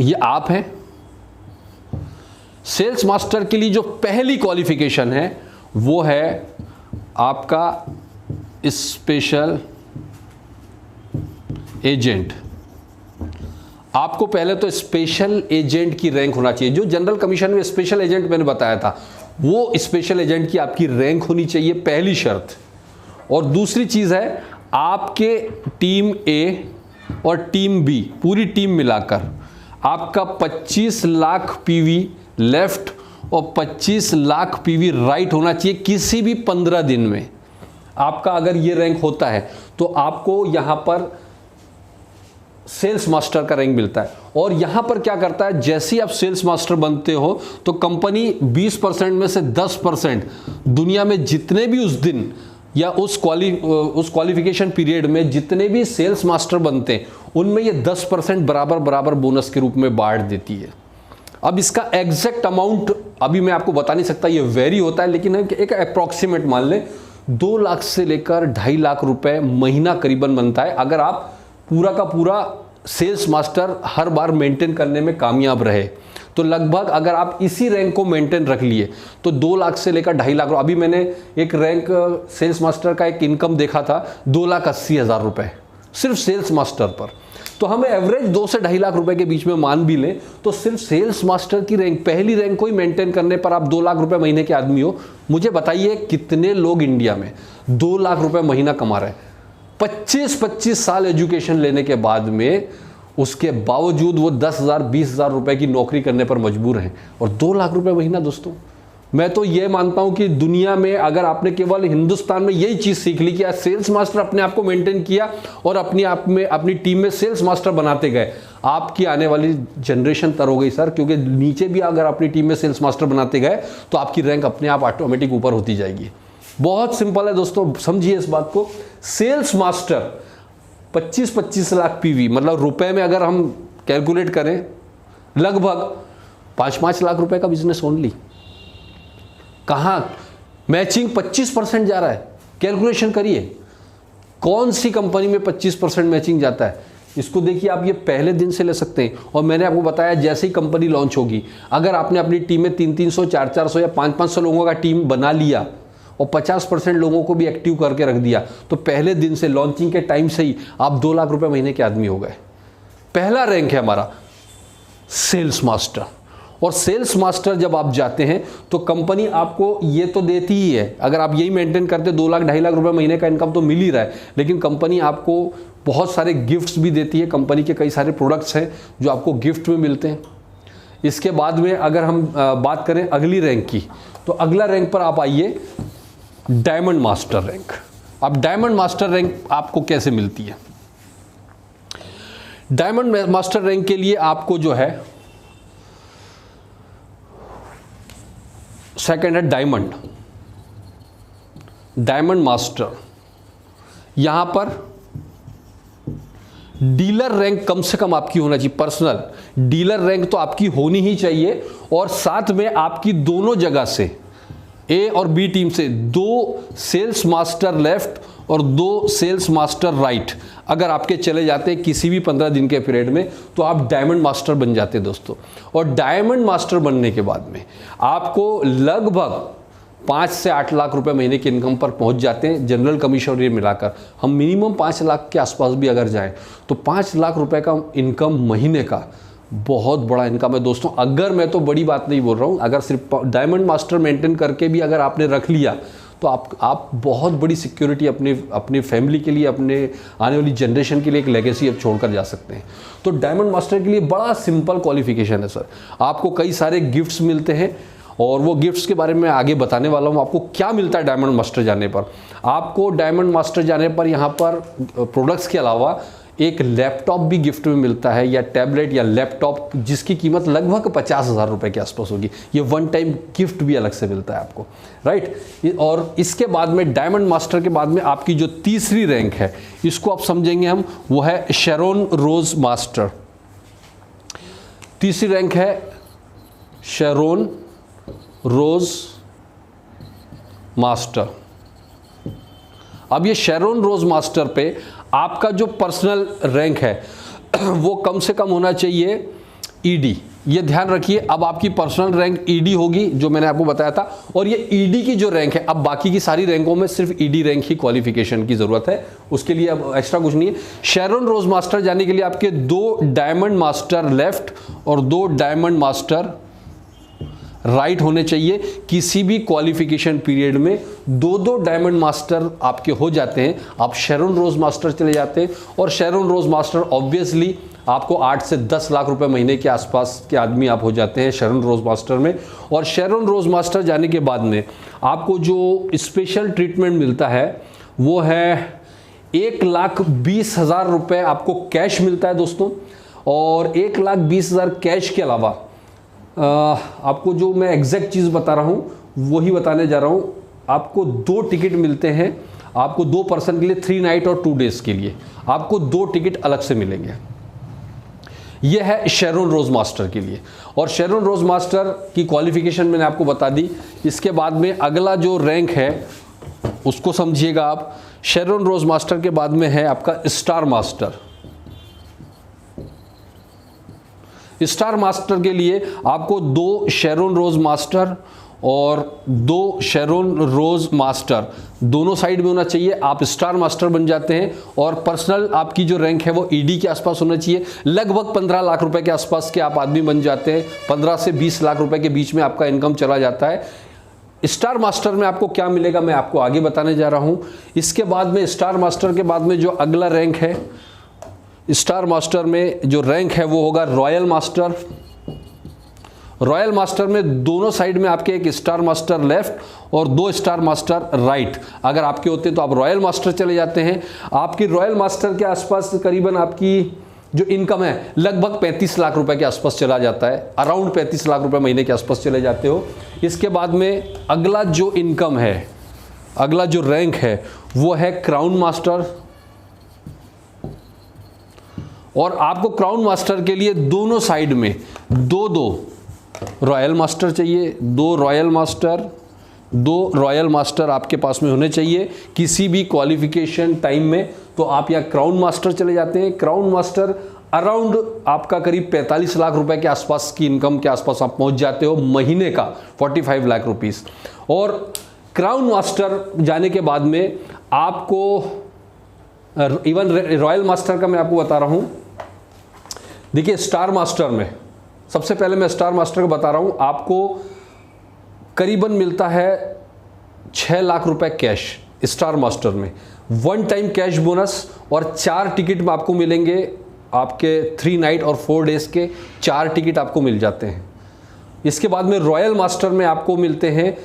ये आप हैं। सेल्स मास्टर के लिए जो पहली क्वालिफिकेशन है वो है आपका स्पेशल एजेंट। आपको पहले तो स्पेशल एजेंट की रैंक होना चाहिए। जो जनरल कमीशन में स्पेशल एजेंट मैंने बताया था, वो स्पेशल एजेंट की आपकी रैंक होनी चाहिए, पहली शर्त। और दूसरी चीज है आपके टीम ए और टीम बी, पूरी टीम मिलाकर आपका 25 लाख पीवी लेफ्ट और 25 लाख पीवी राइट होना चाहिए किसी भी 15 दिन में। आपका अगर ये रैंक होता है तो आपको यहां पर सेल्स मास्टर का रैंक मिलता है। और यहां पर क्या करता है, जैसे ही आप सेल्स मास्टर बनते हो तो कंपनी 20% में से 10% दुनिया में जितने भी उस दिन या उस क्वालिफिकेशन पीरियड में जितने भी सेल्स मास्टर बनते हैं उनमें ये 10% बराबर बोनस के रूप में बांट देती है। अब इसका एग्जैक्ट अमाउंट अभी मैं आपको बता नहीं सकता, ये वेरी होता है, लेकिन एक अप्रॉक्सीमेट मान लें 2 लाख से लेकर 2.5 लाख रुपए महीना करीबन बनता है, अगर आप पूरा का पूरा सेल्स मास्टर हर बार मेंटेन करने में कामयाब रहे। तो लगभग अगर आप इसी रैंक को मेंटेन रख लिए तो 2 लाख से लेकर 2.5 लाख। अभी मैंने एक रैंक सेल्स मास्टर का एक इनकम देखा था 2,80,000 रुपए सिर्फ सेल्स मास्टर पर। तो हमें एवरेज 2 से 2.5 लाख रुपए के बीच में मान भी लें तो सिर्फ सेल्स मास्टर की रैंक, पहली रैंक को ही मेंटेन करने पर आप 2 लाख रुपए महीने के आदमी हो। मुझे बताइए कितने लोग इंडिया में 2 लाख रुपए महीना कमा रहे हैं 25 साल एजुकेशन लेने के बाद में, उसके बावजूद वो 10,000 20,000 रुपए की नौकरी करने पर मजबूर हैं। और 2 लाख रुपए महीना दोस्तों, मैं तो ये मानता हूं कि दुनिया में अगर आपने केवल हिंदुस्तान में यही चीज सीख ली कि आज सेल्स मास्टर अपने आप को मेंटेन किया और अपनी टीम में सेल्स मास्टर बनाते गए, आपकी आने वाली जनरेशन तर हो गई सर। क्योंकि नीचे भी अगर अपनी टीम में सेल्स मास्टर बनाते गए तो आपकी रैंक अपने आप ऑटोमेटिक ऊपर होती जाएगी। बहुत सिंपल है दोस्तों, समझिए इस बात को। सेल्स मास्टर 25 लाख पीवी, मतलब रुपए में अगर हम कैलकुलेट करें लगभग 5 लाख रुपए का बिजनेस ओनली। कहां मैचिंग 25% जा रहा है, कैलकुलेशन करिए कौन सी कंपनी में 25% मैचिंग जाता है। इसको देखिए आप, ये पहले दिन से ले सकते हैं। और मैंने आपको बताया जैसे ही कंपनी लॉन्च होगी, अगर आपने अपनी टीम में 300 400 या 500 लोगों का टीम बना लिया और 50% लोगों को भी एक्टिव करके रख दिया तो पहले दिन से, लॉन्चिंग के टाइम से ही आप 2 लाख रुपए महीने के आदमी हो गए। पहला रैंक है हमारा सेल्स मास्टर। और सेल्स मास्टर जब आप जाते हैं तो कंपनी आपको ये तो देती ही है, अगर आप यही मेंटेन करते 2 लाख 2.5 लाख रुपए महीने का इनकम तो मिल ही रहा है, लेकिन कंपनी आपको बहुत सारे गिफ्ट्स भी देती है। कंपनी के कई सारे प्रोडक्ट्स हैं जो आपको गिफ्ट में मिलते हैं। इसके बाद में अगर हम बात करें अगली रैंक की, तो अगला रैंक पर आप आइए, डायमंड मास्टर रैंक। अब डायमंड मास्टर रैंक आपको कैसे मिलती है? डायमंड मास्टर रैंक के लिए आपको जो है, सेकंड है डायमंड मास्टर। यहां पर डीलर रैंक कम से कम आपकी होना चाहिए, पर्सनल डीलर रैंक तो आपकी होनी ही चाहिए, और साथ में आपकी दोनों जगह से, ए और बी टीम से 2 सेल्स मास्टर लेफ्ट और 2 सेल्स मास्टर राइट अगर आपके चले जाते हैं किसी भी 15 दिन के पीरियड में, तो आप डायमंड मास्टर बन जाते हैं दोस्तों। और डायमंड मास्टर बनने के बाद में आपको लगभग 5 से 8 लाख रुपए महीने की इनकम पर पहुंच जाते हैं, जनरल कमीशन और ये मिलाकर। हम मिनिमम 5 लाख के आसपास भी अगर जाएं तो 5 लाख रुपए का इनकम महीने का बहुत बड़ा इनकम है दोस्तों। अगर मैं तो बड़ी बात नहीं बोल रहा हूं, अगर सिर्फ डायमंड मास्टर मेंटेन करके भी अगर आपने रख लिया तो आप बहुत बड़ी सिक्योरिटी अपनी फैमिली के लिए, अपने आने वाली जनरेशन के लिए एक लेगेसी अब छोड़कर जा सकते हैं। तो डायमंड मास्टर के लिए बड़ा सिंपल क्वालिफिकेशन है सर। आपको कई सारे गिफ्ट्स मिलते हैं और वो गिफ्ट्स के बारे में आगे बताने वाला हूँ। आपको क्या मिलता है डायमंड मास्टर जाने पर? आपको डायमंड मास्टर जाने पर यहाँ पर प्रोडक्ट्स के अलावा एक लैपटॉप भी गिफ्ट में मिलता है, या टैबलेट या लैपटॉप, जिसकी कीमत लगभग 50,000 रुपए के आसपास होगी। ये वन टाइम गिफ्ट भी अलग से मिलता है आपको, राइट। और इसके बाद में डायमंड मास्टर के बाद में आपकी जो तीसरी रैंक है, इसको आप समझेंगे हम, वो है शेरोन रोज मास्टर। तीसरी रैंक है शेरोन रोज मास्टर। अब ये शेरोन रोज मास्टर पे आपका जो पर्सनल रैंक है वो कम से कम होना चाहिए ईडी। ये ध्यान रखिए, अब आपकी पर्सनल रैंक ईडी होगी जो मैंने आपको बताया था, और ये ईडी की जो रैंक है, अब बाकी की सारी रैंकों में सिर्फ ईडी रैंक ही क्वालिफिकेशन की जरूरत है, उसके लिए अब एक्स्ट्रा कुछ नहीं है। शेरोन रोज मास्टर जाने के लिए आपके 2 डायमंड मास्टर लेफ्ट और 2 डायमंड मास्टर राइट होने चाहिए। किसी भी क्वालिफिकेशन पीरियड में 2-2 डायमंड मास्टर आपके हो जाते हैं, आप शेरोन रोज मास्टर चले जाते हैं। और शेरोन रोज मास्टर ऑब्वियसली आपको 8 से 10 लाख रुपए महीने के आसपास के आदमी आप हो जाते हैं शेरोन रोज मास्टर में। और शेरोन रोज मास्टर जाने के बाद में आपको जो स्पेशल ट्रीटमेंट मिलता है वो है 1,20,000 रुपए आपको कैश मिलता है दोस्तों। और 1,20,000 कैश के अलावा आपको जो मैं एग्जैक्ट चीज़ बता रहा हूँ वही बताने जा रहा हूँ। आपको 2 टिकट मिलते हैं, आपको 2 पर्सन के लिए 3 नाइट और 2 डेज के लिए आपको 2 टिकट अलग से मिलेंगे। यह है शेरोन रोज मास्टर के लिए। और शेरोन रोज मास्टर की क्वालिफिकेशन मैंने आपको बता दी। इसके बाद में अगला जो रैंक है उसको समझिएगा आप। शेरोन रोज मास्टर के बाद में है आपका स्टार मास्टर। स्टार मास्टर के लिए आपको 2 शेरोन रोज मास्टर और 2 शेरोन रोज मास्टर दोनों साइड में होना चाहिए। आप स्टार मास्टर बन जाते हैं। और पर्सनल आपकी जो रैंक है वो ईडी के आसपास होना चाहिए। लगभग 15 लाख रुपए के आसपास के आप आदमी बन जाते हैं। 15 से 20 लाख रुपए के बीच में आपका इनकम चला जाता है। स्टार मास्टर में आपको क्या मिलेगा मैं आपको आगे बताने जा रहा हूं। इसके बाद में स्टार मास्टर के बाद में जो अगला रैंक है, स्टार मास्टर में जो रैंक है वो होगा रॉयल मास्टर। रॉयल मास्टर में दोनों साइड में आपके एक स्टार मास्टर लेफ्ट और 2 स्टार मास्टर राइट अगर आपके होते हैं तो आप रॉयल मास्टर चले जाते हैं। आपकी रॉयल मास्टर के आसपास करीबन आपकी जो इनकम है लगभग 35 लाख रुपए के आसपास चला जाता है। अराउंड 35 लाख रुपए महीने के आसपास चले जाते हो। इसके बाद में अगला जो इनकम है, अगला जो रैंक है वो है क्राउन मास्टर। और आपको क्राउन मास्टर के लिए दोनों साइड में 2-2 रॉयल मास्टर चाहिए। 2 रॉयल मास्टर, 2 रॉयल मास्टर आपके पास में होने चाहिए किसी भी क्वालिफिकेशन टाइम में। तो आप यहाँ क्राउन मास्टर चले जाते हैं। क्राउन मास्टर अराउंड आपका करीब 45 लाख रुपए के आसपास की इनकम के आसपास आप पहुंच जाते हो महीने का, 45 लाख रुपीस। और क्राउन मास्टर जाने के बाद में आपको इवन रॉयल मास्टर का मैं आपको बता रहा हूं। देखिए स्टार मास्टर में सबसे पहले मैं स्टार मास्टर को बता रहा हूं, आपको करीबन मिलता है 6 लाख रुपए कैश स्टार मास्टर में, 1 टाइम कैश बोनस, और 4 टिकट में आपको मिलेंगे आपके 3 नाइट और 4 डेज के 4 टिकट आपको मिल जाते हैं। इसके बाद में रॉयल मास्टर में आपको मिलते हैं,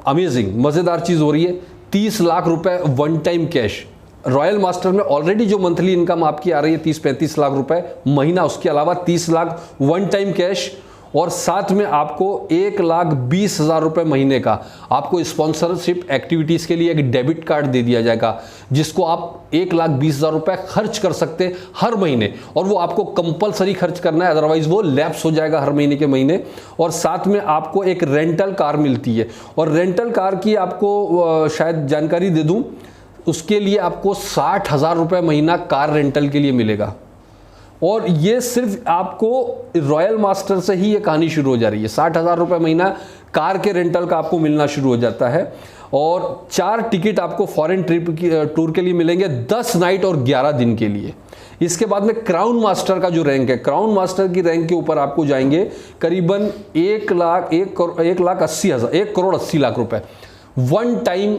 अमेजिंग मज़ेदार चीज़ हो रही है, 30 लाख रुपए 1 टाइम कैश। रॉयल मास्टर में ऑलरेडी जो मंथली इनकम आपकी आ रही है 30-35 लाख रुपए महीना, उसके अलावा 30 लाख 1 टाइम कैश, और साथ में आपको 1,20,000 रुपए महीने का आपको स्पॉन्सरशिप एक्टिविटीज़ के लिए एक डेबिट कार्ड दे दिया जाएगा, जिसको आप 1,20,000 रुपए खर्च कर सकते हैं हर महीने, और वो आपको कंपलसरी खर्च करना है, अदरवाइज वो लैप्स हो जाएगा हर महीने के महीने। और साथ में आपको एक रेंटल कार मिलती है, और रेंटल कार की आपको शायद जानकारी दे दूं, उसके लिए आपको 60,000 रुपए महीना कार रेंटल के लिए मिलेगा। और ये सिर्फ आपको रॉयल मास्टर से ही ये कहानी शुरू हो जा रही है, 60,000 रुपए महीना कार के रेंटल का आपको मिलना शुरू हो जाता है। और 4 टिकट आपको फॉरेन ट्रिप की टूर के लिए मिलेंगे 10 नाइट और 11 दिन के लिए। इसके बाद में क्राउन मास्टर का जो रैंक है, क्राउन मास्टर की रैंक के ऊपर आपको जाएंगे करीबन 1 करोड़ 80 लाख रुपए 1 टाइम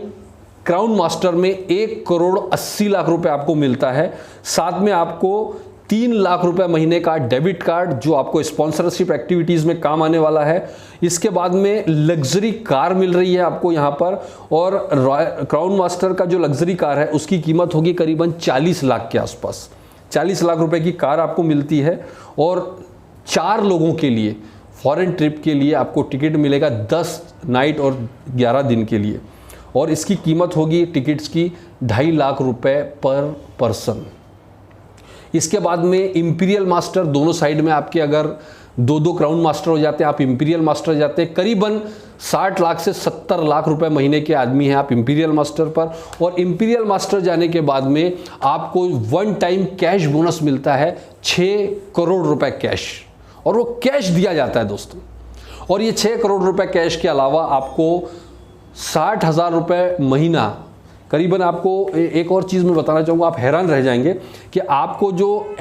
क्राउन मास्टर में 1 करोड़ 80 लाख रुपए आपको मिलता है। साथ में आपको 3 लाख रुपए महीने का डेबिट कार्ड जो आपको स्पॉन्सरशिप एक्टिविटीज़ में काम आने वाला है। इसके बाद में लग्जरी कार मिल रही है आपको यहाँ पर, और क्राउन मास्टर का जो लग्जरी कार है उसकी कीमत होगी करीबन 40 लाख के आसपास, 40 लाख रुपए की कार आपको मिलती है। और 4 लोगों के लिए फॉरेन ट्रिप के लिए आपको टिकट मिलेगा 10 नाइट और 11 दिन के लिए, और इसकी कीमत होगी टिकट्स की 2.5 लाख रुपए पर पर्सन। इसके बाद में इंपीरियल मास्टर, दोनों साइड में आपके अगर 2-2 क्राउन मास्टर हो जाते हैं, आप इंपीरियल मास्टर जाते हैं, करीबन 60 लाख से 70 लाख रुपए महीने के आदमी हैं आप इंपीरियल मास्टर पर। और इंपीरियल मास्टर जाने के बाद में आपको 1 टाइम कैश बोनस मिलता है 6 करोड़ रुपए कैश, और वो कैश दिया जाता है दोस्तों। और ये 6 करोड़ रुपए कैश के अलावा आपको 60,000 रुपए महीना, करीबन आपको एक और चीज़ मैं बताना चाहूँगा, आप हैरान रह जाएंगे कि आपको जो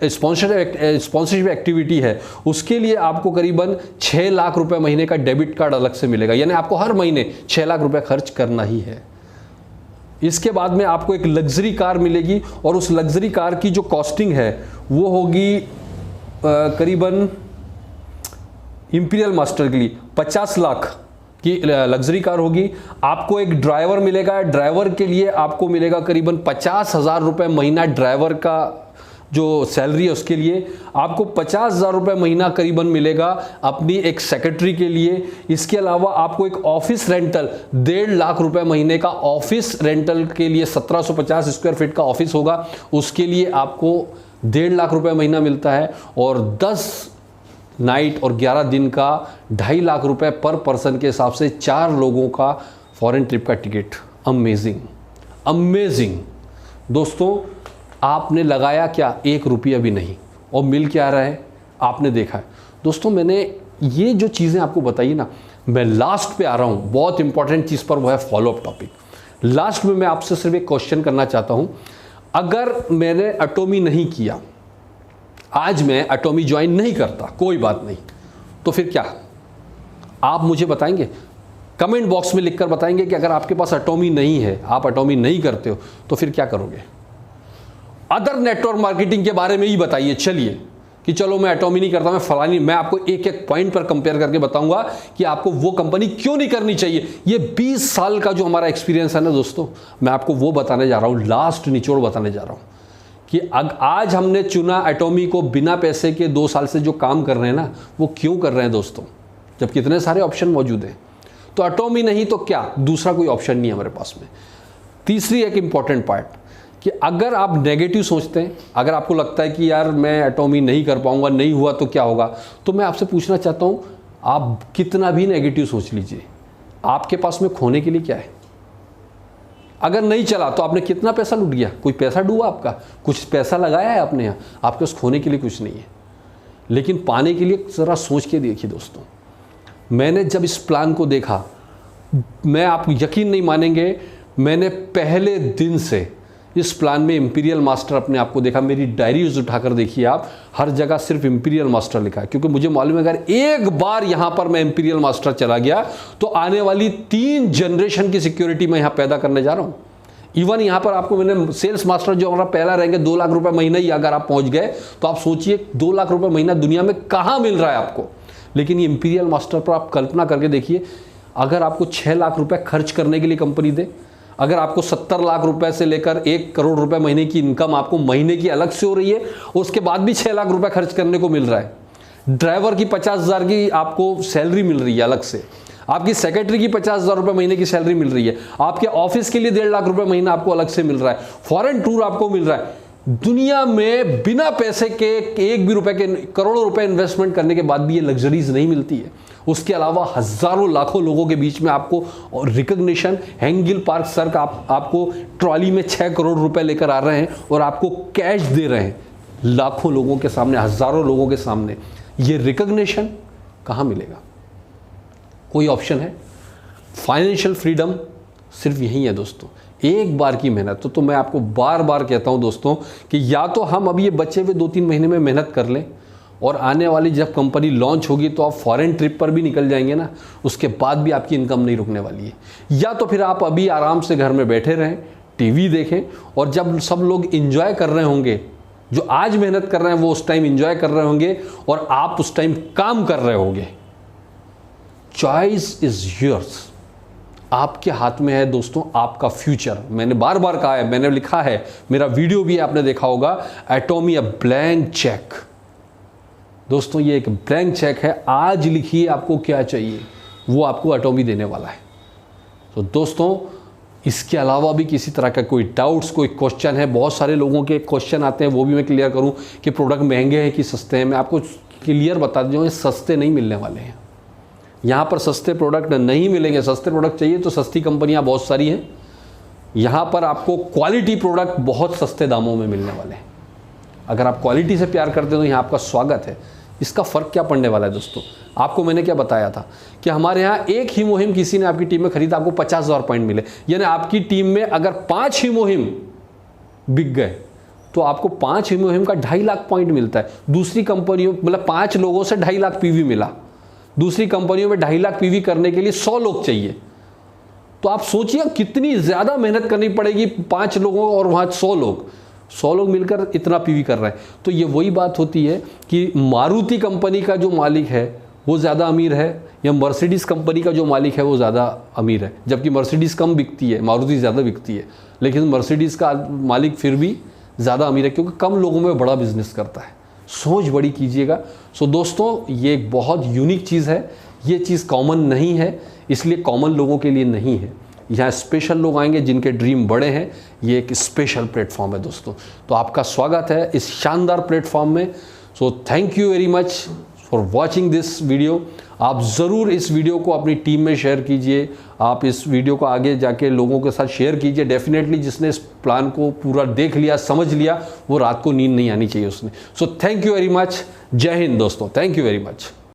स्पॉन्सरशिप एक्टिविटी है उसके लिए आपको करीबन 6 लाख रुपए महीने का डेबिट कार्ड अलग से मिलेगा, यानी आपको हर महीने 6 लाख रुपए खर्च करना ही है। इसके बाद में आपको एक लग्जरी कार मिलेगी, और उस लग्जरी कार की जो कॉस्टिंग है वो होगी करीबन इंपीरियल मास्टर के लिए 50 लाख की लग्जरी कार होगी। आपको एक ड्राइवर मिलेगा, ड्राइवर के लिए आपको मिलेगा करीबन 50,000 रुपए महीना, ड्राइवर का जो सैलरी है उसके लिए। आपको 50,000 रुपए महीना करीबन मिलेगा अपनी एक सेक्रेटरी के लिए। इसके अलावा आपको एक ऑफिस रेंटल 1.5 लाख रुपए महीने का ऑफिस रेंटल के लिए, 1750 स्क्वायर फीट का ऑफिस होगा, उसके लिए आपको 1.5 लाख रुपए महीना मिलता है। और 10 नाइट और 11 दिन का 2.5 लाख रुपए पर पर्सन के हिसाब से 4 लोगों का फॉरेन ट्रिप का टिकट। अमेजिंग अमेजिंग दोस्तों, आपने लगाया क्या? 1 रुपया भी नहीं, और मिल क्या रहा है आपने देखा है। दोस्तों मैंने ये जो चीज़ें आपको बताई ना, मैं लास्ट पे आ रहा हूँ, बहुत इंपॉर्टेंट चीज़ पर, वो है फॉलोअप टॉपिक। लास्ट में मैं आपसे सिर्फ एक क्वेश्चन करना चाहता हूँ, अगर मैंने एटॉमी नहीं किया, आज मैं एटॉमी ज्वाइन नहीं करता, कोई बात नहीं, तो फिर क्या? आप मुझे बताएंगे, कमेंट बॉक्स में लिखकर बताएंगे कि अगर आपके पास एटॉमी नहीं है, आप एटॉमी नहीं करते हो, तो फिर क्या करोगे? अदर नेटवर्क मार्केटिंग के बारे में ही बताइए। चलिए कि चलो मैं एटॉमी नहीं करता, मैं फलानी, मैं आपको एक एक पॉइंट पर कंपेयर करके बताऊंगा कि आपको वो कंपनी क्यों नहीं करनी चाहिए। ये 20 साल का जो हमारा एक्सपीरियंस है ना दोस्तों, मैं आपको वो बताने जा रहा हूँ, लास्ट निचोड़ बताने जा रहा हूँ कि आज हमने चुना एटॉमी को बिना पैसे के। 2 साल से जो काम कर रहे हैं ना, वो क्यों कर रहे हैं दोस्तों, जब कितने सारे ऑप्शन मौजूद हैं। तो एटॉमी नहीं तो क्या, दूसरा कोई ऑप्शन नहीं है हमारे पास में। तीसरी एक इंपॉर्टेंट पार्ट कि अगर आप नेगेटिव सोचते हैं, अगर आपको लगता है कि यार मैं एटॉमी नहीं कर पाऊंगा, नहीं हुआ तो क्या होगा, तो मैं आपसे पूछना चाहता हूं, आप कितना भी नेगेटिव सोच लीजिए, आपके पास में खोने के लिए क्या है? अगर नहीं चला तो आपने कितना पैसा लूट गया? कोई पैसा डूबा आपका? कुछ पैसा लगाया है आपने यहाँ, आपके पास खोने के लिए कुछ नहीं है। लेकिन पाने के लिए ज़रा सोच के देखिए दोस्तों, मैंने जब इस प्लान को देखा, मैं, आप यकीन नहीं मानेंगे, मैंने पहले दिन से इस प्लान में इंपीरियल मास्टर अपने आप को देखा। मेरी डायरीज उठाकर देखिए आप, हर जगह सिर्फ इंपीरियल मास्टर लिखा है, क्योंकि मुझे मालूम है अगर एक बार यहां पर मैं इंपीरियल मास्टर चला गया तो आने वाली 3 जनरेशन की सिक्योरिटी मैं यहां पैदा करने जा रहा हूं। इवन यहां पर आपको मैंने सेल्स मास्टर जो हमारा पहला रहेंगे 2 लाख रुपए महीना ही अगर आप पहुंच गए तो आप सोचिए 2 लाख रुपए महीना दुनिया में कहां मिल रहा है आपको। लेकिन ये इंपीरियल मास्टर पर आप कल्पना करके देखिए, अगर आपको 6 लाख रुपए खर्च करने के लिए कंपनी दे, अगर आपको 70 लाख रुपए से लेकर 1 करोड़ रुपए महीने की इनकम आपको महीने की अलग से हो रही है, उसके बाद भी 6 लाख रुपए खर्च करने को मिल रहा है, ड्राइवर की 50,000 की आपको सैलरी मिल रही है अलग से, आपकी सेक्रेटरी की 50,000 रुपए महीने की सैलरी मिल रही है, आपके ऑफिस के लिए 1.5 लाख रुपए महीना आपको अलग से मिल रहा है, फॉरेन टूर आपको मिल रहा है। दुनिया में बिना पैसे के 1 भी रुपए के करोड़ों रुपए इन्वेस्टमेंट करने के बाद भी ये लग्जरीज नहीं मिलती है। उसके अलावा हजारों लाखों लोगों के बीच में आपको रिकग्निशन, हैंगिल पार्क सर का आपको ट्रॉली में 6 करोड़ रुपए लेकर आ रहे हैं और आपको कैश दे रहे हैं लाखों लोगों के सामने, हजारों लोगों के सामने। ये रिकग्निशन कहाँ मिलेगा? कोई ऑप्शन है? फाइनेंशियल फ्रीडम सिर्फ यही है दोस्तों, एक बार की मेहनत। तो मैं आपको बार बार कहता हूं दोस्तों कि या तो हम अभी ये बचे हुए 2-3 महीने में मेहनत कर लें और आने वाली जब कंपनी लॉन्च होगी तो आप फॉरेन ट्रिप पर भी निकल जाएंगे ना, उसके बाद भी आपकी इनकम नहीं रुकने वाली है। या तो फिर आप अभी आराम से घर में बैठे रहें, टीवी देखें, और जब सब लोग इंजॉय कर रहे होंगे, जो आज मेहनत कर रहे हैं वो उस टाइम इंजॉय कर रहे होंगे और आप उस टाइम काम कर रहे होंगे। चॉइस इज योर्स, आपके हाथ में है दोस्तों आपका फ्यूचर। मैंने बार बार कहा है, मैंने लिखा है, मेरा वीडियो भी आपने देखा होगा, एटॉमी अ ब्लैंक चेक। दोस्तों ये एक ब्लैंक चेक है, आज लिखिए आपको क्या चाहिए, वो आपको एटॉमी देने वाला है। तो दोस्तों इसके अलावा भी किसी तरह का कोई डाउट्स, कोई क्वेश्चन है, बहुत सारे लोगों के क्वेश्चन आते हैं, वो भी मैं क्लियर करूं कि प्रोडक्ट महंगे हैं कि सस्ते हैं। मैं आपको क्लियर बता दूं, सस्ते नहीं मिलने वाले हैं। यहाँ पर सस्ते प्रोडक्ट नहीं मिलेंगे। सस्ते प्रोडक्ट चाहिए तो सस्ती कंपनियां बहुत सारी हैं। यहाँ पर आपको क्वालिटी प्रोडक्ट बहुत सस्ते दामों में मिलने वाले हैं। अगर आप क्वालिटी से प्यार करते हो तो यहाँ आपका स्वागत है। इसका फ़र्क क्या पड़ने वाला है दोस्तों? आपको मैंने क्या बताया था कि हमारे यहाँ एक हीमोहिम किसी ने आपकी टीम में खरीदा, आपको 50,000 पॉइंट मिले। यानी आपकी टीम में अगर 5 हीमोहिम बिक गए तो आपको 5 हीमोहिम का 2.5 लाख पॉइंट मिलता है। दूसरी कंपनियों मतलब 5 लोगों से 2.5 लाख पीवी मिला। दूसरी कंपनियों में 2.5 लाख पीवी करने के लिए 100 लोग चाहिए। तो आप सोचिए कितनी ज़्यादा मेहनत करनी पड़ेगी 5 लोगों और वहाँ 100 लोग मिलकर इतना पीवी कर रहे हैं। तो ये वही बात होती है कि मारुति कंपनी का जो मालिक है वो ज़्यादा अमीर है या मर्सिडीज़ कंपनी का जो मालिक है वो ज़्यादा अमीर है। जबकि मर्सिडीज़ कम बिकती है, मारुति ज़्यादा बिकती है, लेकिन मर्सिडीज़ का मालिक फिर भी ज़्यादा अमीर है क्योंकि कम लोगों में बड़ा बिजनेस करता है। सोच बड़ी कीजिएगा। सो दोस्तों ये एक बहुत यूनिक चीज़ है, ये चीज़ कॉमन नहीं है, इसलिए कॉमन लोगों के लिए नहीं है। यहाँ स्पेशल लोग आएंगे जिनके ड्रीम बड़े हैं। ये एक स्पेशल प्लेटफॉर्म है दोस्तों, तो आपका स्वागत है इस शानदार प्लेटफॉर्म में। So thank you very much for watching this video. आप ज़रूर इस वीडियो को अपनी टीम में शेयर कीजिए, आप इस वीडियो को आगे जाके लोगों के साथ शेयर कीजिए। डेफिनेटली जिसने इस प्लान को पूरा देख लिया, समझ लिया, वो रात को नींद नहीं आनी चाहिए उसने। So thank you very much. जय हिंद दोस्तों, थैंक यू वेरी मच।